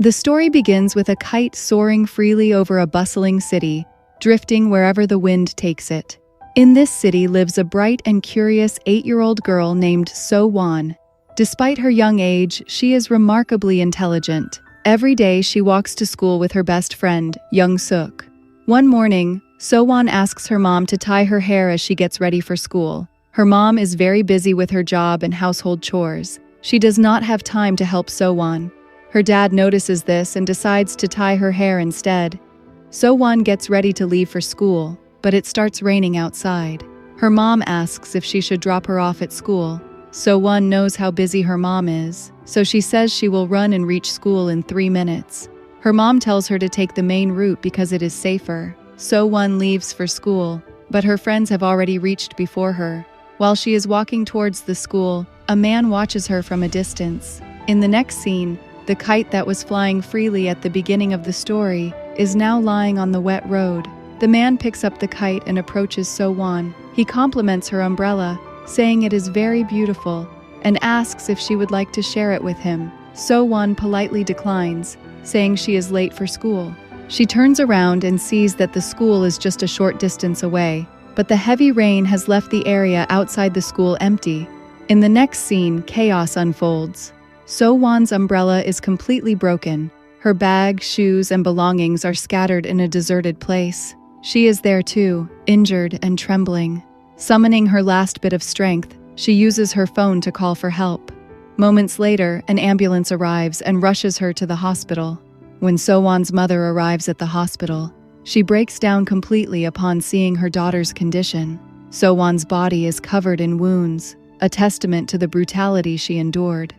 The story begins with a kite soaring freely over a bustling city, drifting wherever the wind takes it. In this city lives a bright and curious 8-year-old girl named So-won. Despite her young age, she is remarkably intelligent. Every day she walks to school with her best friend, Young-suk. One morning, So-won asks her mom to tie her hair as she gets ready for school. Her mom is very busy with her job and household chores. She does not have time to help So-won. Her dad notices this and decides to tie her hair instead. So-won gets ready to leave for school, but it starts raining outside. Her mom asks if she should drop her off at school. So-won knows how busy her mom is, so she says she will run and reach school in 3 minutes. Her mom tells her to take the main route because it is safer. So-won leaves for school, but her friends have already reached before her. While she is walking towards the school, a man watches her from a distance. In the next scene, the kite that was flying freely at the beginning of the story is now lying on the wet road. The man picks up the kite and approaches So-won. He compliments her umbrella, saying it is very beautiful, and asks if she would like to share it with him. So-won politely declines, saying she is late for school. She turns around and sees that the school is just a short distance away, but the heavy rain has left the area outside the school empty. In the next scene, chaos unfolds. So-won's umbrella is completely broken. Her bag, shoes, and belongings are scattered in a deserted place. She is there too, injured and trembling. Summoning her last bit of strength, she uses her phone to call for help. Moments later, an ambulance arrives and rushes her to the hospital. When So-won's mother arrives at the hospital, she breaks down completely upon seeing her daughter's condition. So-won's body is covered in wounds, a testament to the brutality she endured.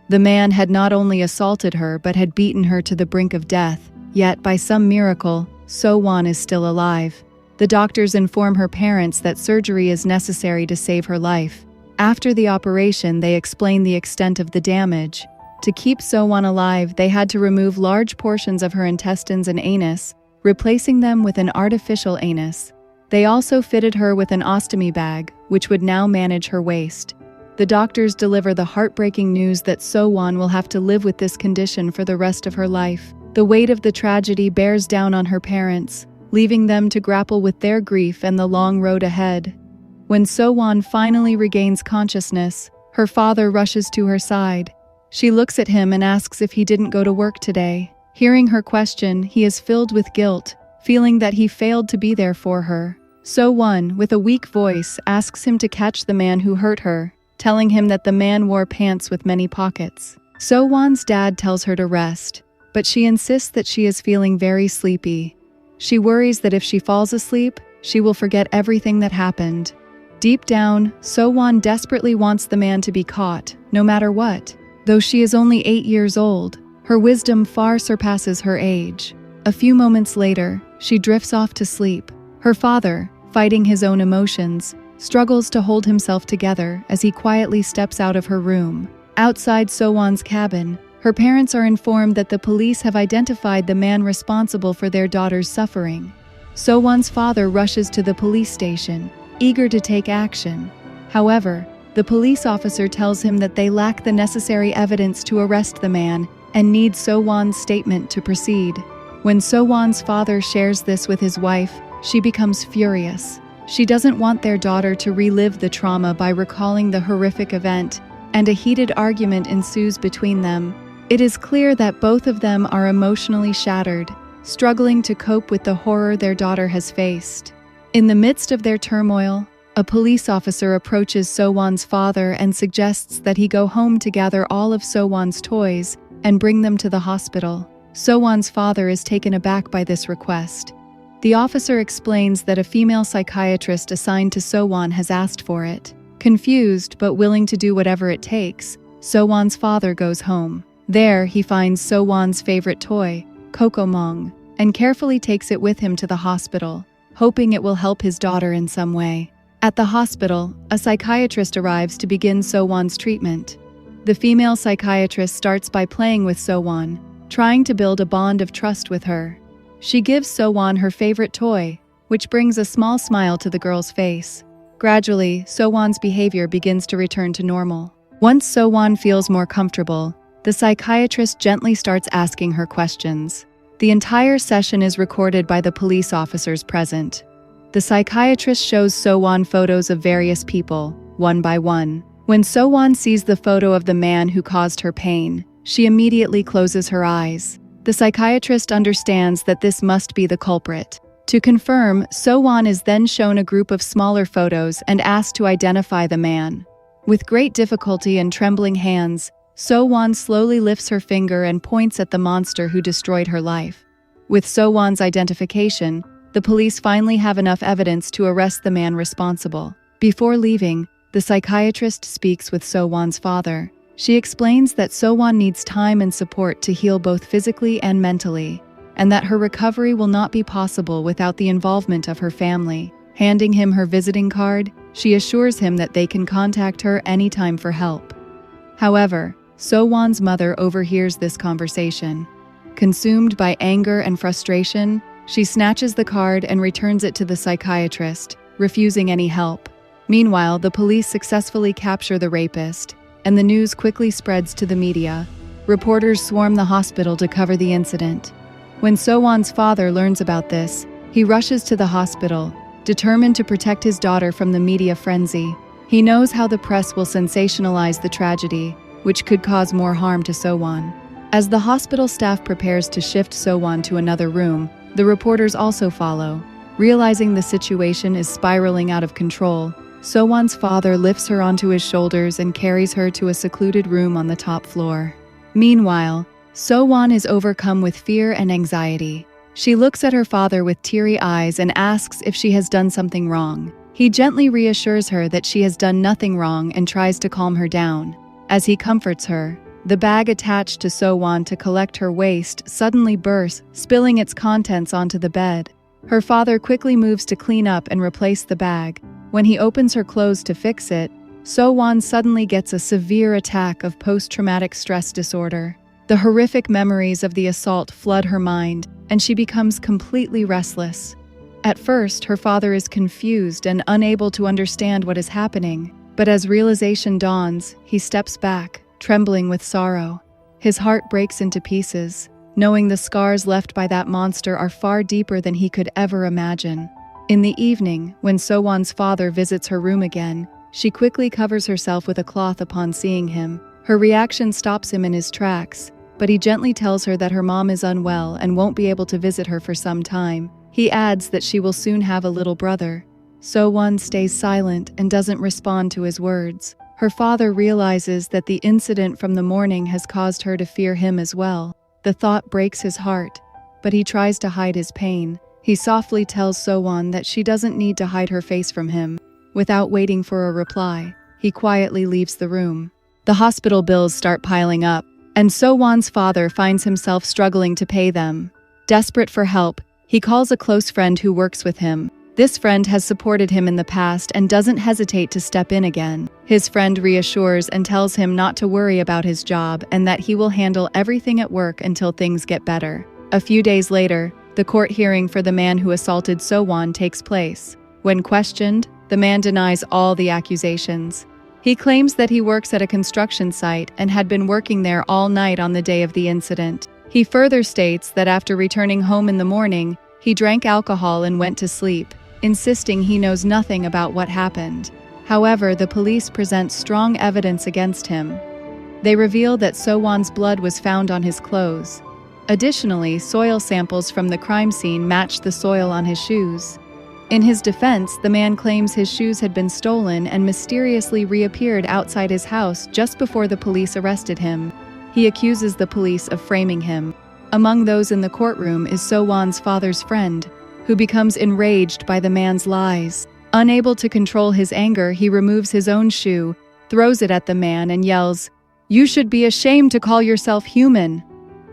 The man had not only assaulted her but had beaten her to the brink of death, yet by some miracle, So-won is still alive. The doctors inform her parents that surgery is necessary to save her life. After the operation, they explain the extent of the damage. To keep So-won alive, they had to remove large portions of her intestines and anus, replacing them with an artificial anus. They also fitted her with an ostomy bag, which would now manage her waist. The doctors deliver the heartbreaking news that So-won will have to live with this condition for the rest of her life. The weight of the tragedy bears down on her parents, leaving them to grapple with their grief and the long road ahead. When So-won finally regains consciousness, her father rushes to her side. She looks at him and asks if he didn't go to work today. Hearing her question, he is filled with guilt, feeling that he failed to be there for her. So-won, with a weak voice, asks him to catch the man who hurt her, telling him that the man wore pants with many pockets. So-won's dad tells her to rest, but she insists that she is feeling very sleepy. She worries that if she falls asleep, she will forget everything that happened. Deep down, So-won desperately wants the man to be caught, no matter what. Though she is only 8 years old, her wisdom far surpasses her age. A few moments later, she drifts off to sleep. Her father, fighting his own emotions, struggles to hold himself together as he quietly steps out of her room. Outside So-won's cabin, her parents are informed that the police have identified the man responsible for their daughter's suffering. So-won's father rushes to the police station, eager to take action. However, the police officer tells him that they lack the necessary evidence to arrest the man and need So-won's statement to proceed. When So-won's father shares this with his wife, she becomes furious. She doesn't want their daughter to relive the trauma by recalling the horrific event, and a heated argument ensues between them. It is clear that both of them are emotionally shattered, struggling to cope with the horror their daughter has faced. In the midst of their turmoil, a police officer approaches So-won's father and suggests that he go home to gather all of So-won's toys and bring them to the hospital. So-won's father is taken aback by this request. The officer explains that a female psychiatrist assigned to So-won has asked for it. Confused but willing to do whatever it takes, So-won's father goes home. There, he finds So-won's favorite toy, Kokomong, and carefully takes it with him to the hospital, hoping it will help his daughter in some way. At the hospital, a psychiatrist arrives to begin So-won's treatment. The female psychiatrist starts by playing with So-won, trying to build a bond of trust with her. She gives So-won her favorite toy, which brings a small smile to the girl's face. Gradually, So-won's behavior begins to return to normal. Once So-won feels more comfortable, The psychiatrist gently starts asking her questions. The entire session is recorded by the police officers present. The psychiatrist shows So-won photos of various people, one by one. When So-won sees the photo of the man who caused her pain, she immediately closes her eyes. The psychiatrist understands that this must be the culprit. To confirm, So-won is then shown a group of smaller photos and asked to identify the man. With great difficulty and trembling hands, So-won slowly lifts her finger and points at the monster who destroyed her life. With So-won's identification, the police finally have enough evidence to arrest the man responsible. Before leaving, the psychiatrist speaks with So-won's father. She explains that So-won needs time and support to heal both physically and mentally, and that her recovery will not be possible without the involvement of her family. Handing him her visiting card, she assures him that they can contact her anytime for help. However, So-won's mother overhears this conversation. Consumed by anger and frustration, she snatches the card and returns it to the psychiatrist, refusing any help. Meanwhile, the police successfully capture the rapist, and the news quickly spreads to the media. Reporters swarm the hospital to cover the incident. When So-won's father learns about this, he rushes to the hospital, determined to protect his daughter from the media frenzy. He knows how the press will sensationalize the tragedy, which could cause more harm to So-won. As the hospital staff prepares to shift So-won to another room, the reporters also follow. Realizing the situation is spiraling out of control, So-won's father lifts her onto his shoulders and carries her to a secluded room on the top floor. Meanwhile, So-won is overcome with fear and anxiety. She looks at her father with teary eyes and asks if she has done something wrong. He gently reassures her that she has done nothing wrong and tries to calm her down. As he comforts her, the bag attached to So-won to collect her waste suddenly bursts, spilling its contents onto the bed. Her father quickly moves to clean up and replace the bag. When he opens her clothes to fix it, So-won suddenly gets a severe attack of post-traumatic stress disorder. The horrific memories of the assault flood her mind, and she becomes completely restless. At first, her father is confused and unable to understand what is happening, but as realization dawns, he steps back, trembling with sorrow. His heart breaks into pieces, knowing the scars left by that monster are far deeper than he could ever imagine. In the evening, when So-won's father visits her room again, she quickly covers herself with a cloth upon seeing him. Her reaction stops him in his tracks, but he gently tells her that her mom is unwell and won't be able to visit her for some time. He adds that she will soon have a little brother. So-won stays silent and doesn't respond to his words. Her father realizes that the incident from the morning has caused her to fear him as well. The thought breaks his heart, but he tries to hide his pain. He softly tells So-won that she doesn't need to hide her face from him. Without waiting for a reply, he quietly leaves the room. The hospital bills start piling up, and So-won's father finds himself struggling to pay them. Desperate for help, he calls a close friend who works with him. This friend has supported him in the past and doesn't hesitate to step in again. His friend reassures and tells him not to worry about his job and that he will handle everything at work until things get better. A few days later, the court hearing for the man who assaulted So-won takes place. When questioned, the man denies all the accusations. He claims that he works at a construction site and had been working there all night on the day of the incident. He further states that after returning home in the morning, he drank alcohol and went to sleep, insisting he knows nothing about what happened. However, the police present strong evidence against him. They reveal that So-won's blood was found on his clothes. Additionally, soil samples from the crime scene matched the soil on his shoes. In his defense, the man claims his shoes had been stolen and mysteriously reappeared outside his house just before the police arrested him. He accuses the police of framing him. Among those in the courtroom is So-won's father's friend, who becomes enraged by the man's lies. Unable to control his anger, he removes his own shoe, throws it at the man, and yells, "You should be ashamed to call yourself human!"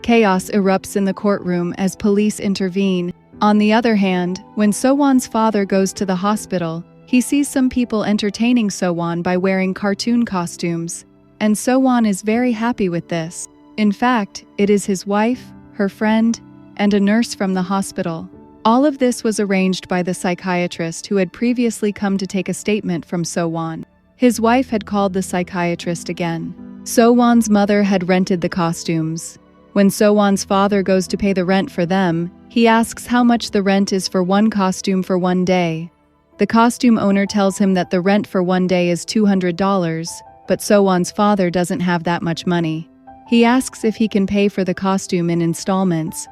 Chaos erupts in the courtroom as police intervene. On the other hand, when So-won's father goes to the hospital, he sees some people entertaining So-won by wearing cartoon costumes, and So-won is very happy with this. In fact, it is his wife, her friend, and a nurse from the hospital. All of this was arranged by the psychiatrist who had previously come to take a statement from So-won. His wife had called the psychiatrist again. So-won's mother had rented the costumes. When So-won's father goes to pay the rent for them, he asks how much the rent is for one costume for one day. The costume owner tells him that the rent for one day is $200, but So-won's father doesn't have that much money. He asks if he can pay for the costume in installments.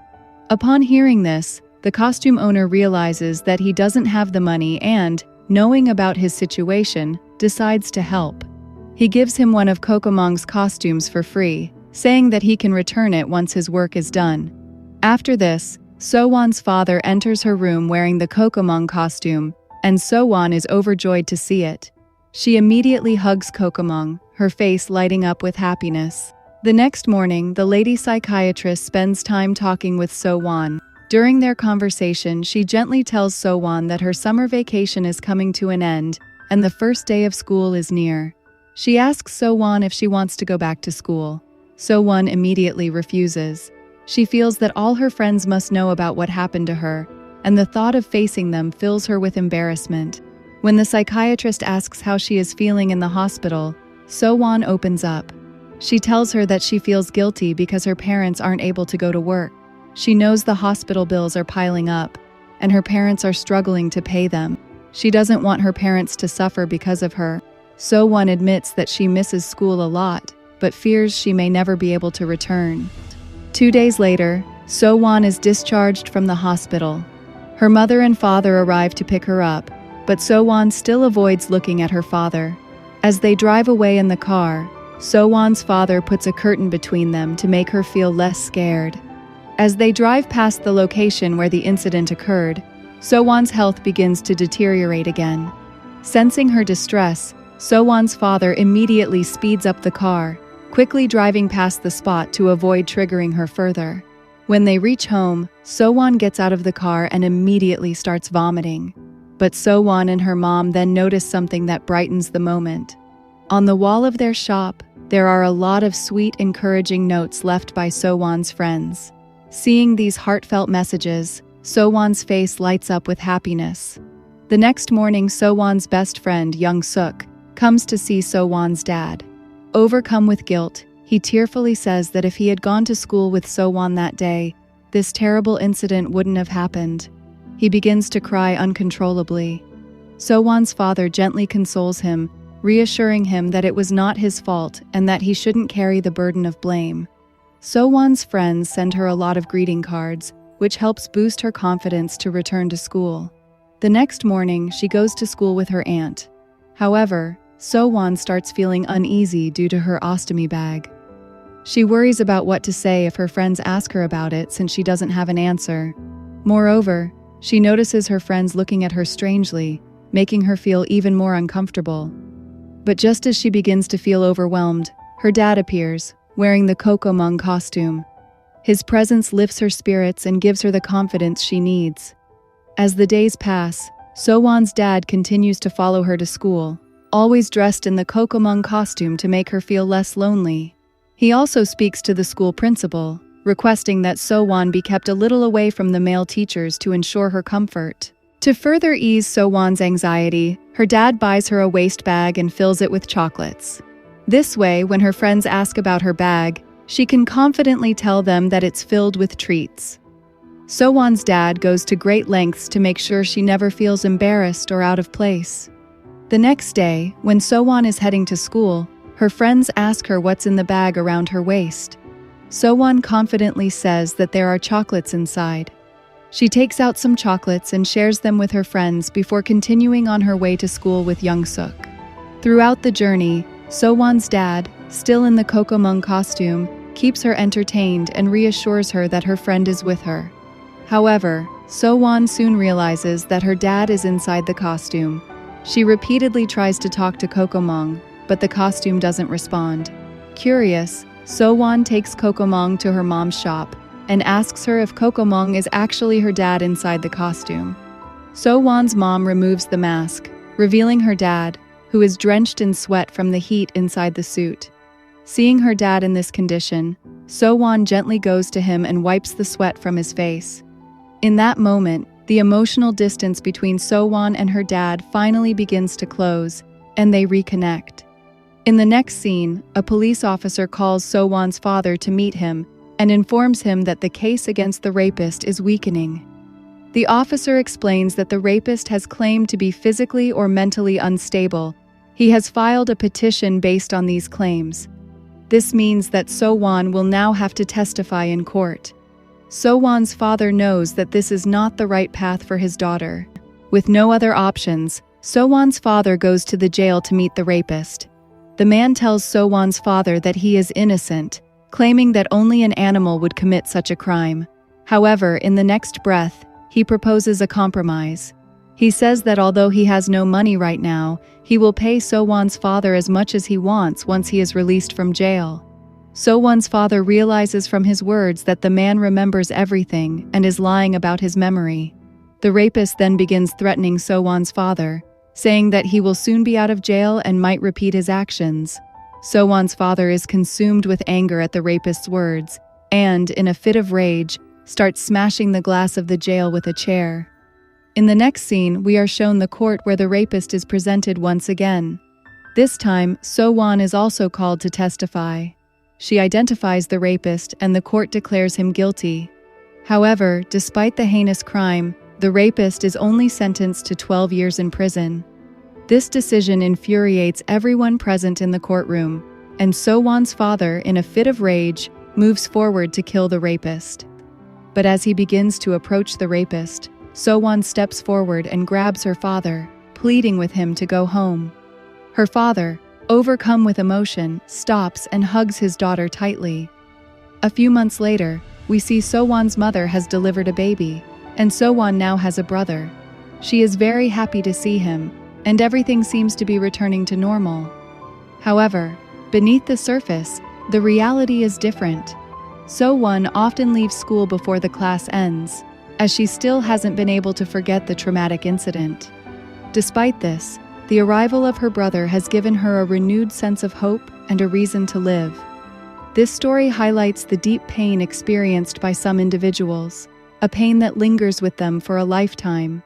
Upon hearing this, the costume owner realizes that he doesn't have the money and, knowing about his situation, decides to help. He gives him one of Kokomong's costumes for free, saying that he can return it once his work is done. After this, So-won's father enters her room wearing the Kokomong costume, and So-won is overjoyed to see it. She immediately hugs Kokomong, her face lighting up with happiness. The next morning, the lady psychiatrist spends time talking with So-won. During their conversation, she gently tells So-won that her summer vacation is coming to an end, and the first day of school is near. She asks So-won if she wants to go back to school. So-won immediately refuses. She feels that all her friends must know about what happened to her, and the thought of facing them fills her with embarrassment. When the psychiatrist asks how she is feeling in the hospital, So-won opens up. She tells her that she feels guilty because her parents aren't able to go to work. She knows the hospital bills are piling up, and her parents are struggling to pay them. She doesn't want her parents to suffer because of her. So-won admits that she misses school a lot, but fears she may never be able to return. 2 days later, So-won is discharged from the hospital. Her mother and father arrive to pick her up, but So-won still avoids looking at her father. As they drive away in the car, So-won's father puts a curtain between them to make her feel less scared. As they drive past the location where the incident occurred, So-won's health begins to deteriorate again. Sensing her distress, So-won's father immediately speeds up the car, quickly driving past the spot to avoid triggering her further. When they reach home, So-won gets out of the car and immediately starts vomiting. But So-won and her mom then notice something that brightens the moment. On the wall of their shop, there are a lot of sweet, encouraging notes left by So-won's friends. Seeing these heartfelt messages, So-won's face lights up with happiness. The next morning, So-won's best friend, Young-suk, comes to see So-won's dad. Overcome with guilt, he tearfully says that if he had gone to school with So-won that day, this terrible incident wouldn't have happened. He begins to cry uncontrollably. So-won's father gently consoles him, reassuring him that it was not his fault and that he shouldn't carry the burden of blame. So-won's friends send her a lot of greeting cards, which helps boost her confidence to return to school. The next morning, she goes to school with her aunt. However, So-won starts feeling uneasy due to her ostomy bag. She worries about what to say if her friends ask her about it since she doesn't have an answer. Moreover, she notices her friends looking at her strangely, making her feel even more uncomfortable. But just as she begins to feel overwhelmed, her dad appears, wearing the Kokomong costume. His presence lifts her spirits and gives her the confidence she needs. As the days pass, So-won's dad continues to follow her to school, always dressed in the Kokomong costume to make her feel less lonely. He also speaks to the school principal, requesting that So-won be kept a little away from the male teachers to ensure her comfort. To further ease So-won's anxiety, her dad buys her a waste bag and fills it with chocolates. This way, when her friends ask about her bag, she can confidently tell them that it's filled with treats. So-won's dad goes to great lengths to make sure she never feels embarrassed or out of place. The next day, when So-won is heading to school, her friends ask her what's in the bag around her waist. So-won confidently says that there are chocolates inside. She takes out some chocolates and shares them with her friends before continuing on her way to school with Young-suk. Throughout the journey, So-won's dad, still in the Kokomong costume, keeps her entertained and reassures her that her friend is with her. However, So-won soon realizes that her dad is inside the costume. She repeatedly tries to talk to Kokomong, but the costume doesn't respond. Curious, So-won takes Kokomong to her mom's shop and asks her if Kokomong is actually her dad inside the costume. So-won's mom removes the mask, revealing her dad, who is drenched in sweat from the heat inside the suit. Seeing her dad in this condition, So-won gently goes to him and wipes the sweat from his face. In that moment, the emotional distance between So-won and her dad finally begins to close, and they reconnect. In the next scene, a police officer calls So-won's father to meet him and informs him that the case against the rapist is weakening. The officer explains that the rapist has claimed to be physically or mentally unstable. He has filed a petition based on these claims. This means that So-won will now have to testify in court. So-won's father knows that this is not the right path for his daughter. With no other options, So-won's father goes to the jail to meet the rapist. The man tells So-won's father that he is innocent, claiming that only an animal would commit such a crime. However, in the next breath, he proposes a compromise. He says that although he has no money right now, he will pay So-won's father as much as he wants once he is released from jail. So-won's father realizes from his words that the man remembers everything and is lying about his memory. The rapist then begins threatening So-won's father, saying that he will soon be out of jail and might repeat his actions. So-won's father is consumed with anger at the rapist's words and, in a fit of rage, starts smashing the glass of the jail with a chair. In the next scene, we are shown the court where the rapist is presented once again. This time, So-won is also called to testify. She identifies the rapist and the court declares him guilty. However, despite the heinous crime, the rapist is only sentenced to 12 years in prison. This decision infuriates everyone present in the courtroom, and So-won's father, in a fit of rage, moves forward to kill the rapist. But as he begins to approach the rapist, So-won steps forward and grabs her father, pleading with him to go home. Her father, overcome with emotion, stops and hugs his daughter tightly. A few months later, we see So-won's mother has delivered a baby, and So-won now has a brother. She is very happy to see him, and everything seems to be returning to normal. However, beneath the surface, the reality is different. So-won often leaves school before the class ends, as she still hasn't been able to forget the traumatic incident. Despite this, the arrival of her brother has given her a renewed sense of hope and a reason to live. This story highlights the deep pain experienced by some individuals, a pain that lingers with them for a lifetime.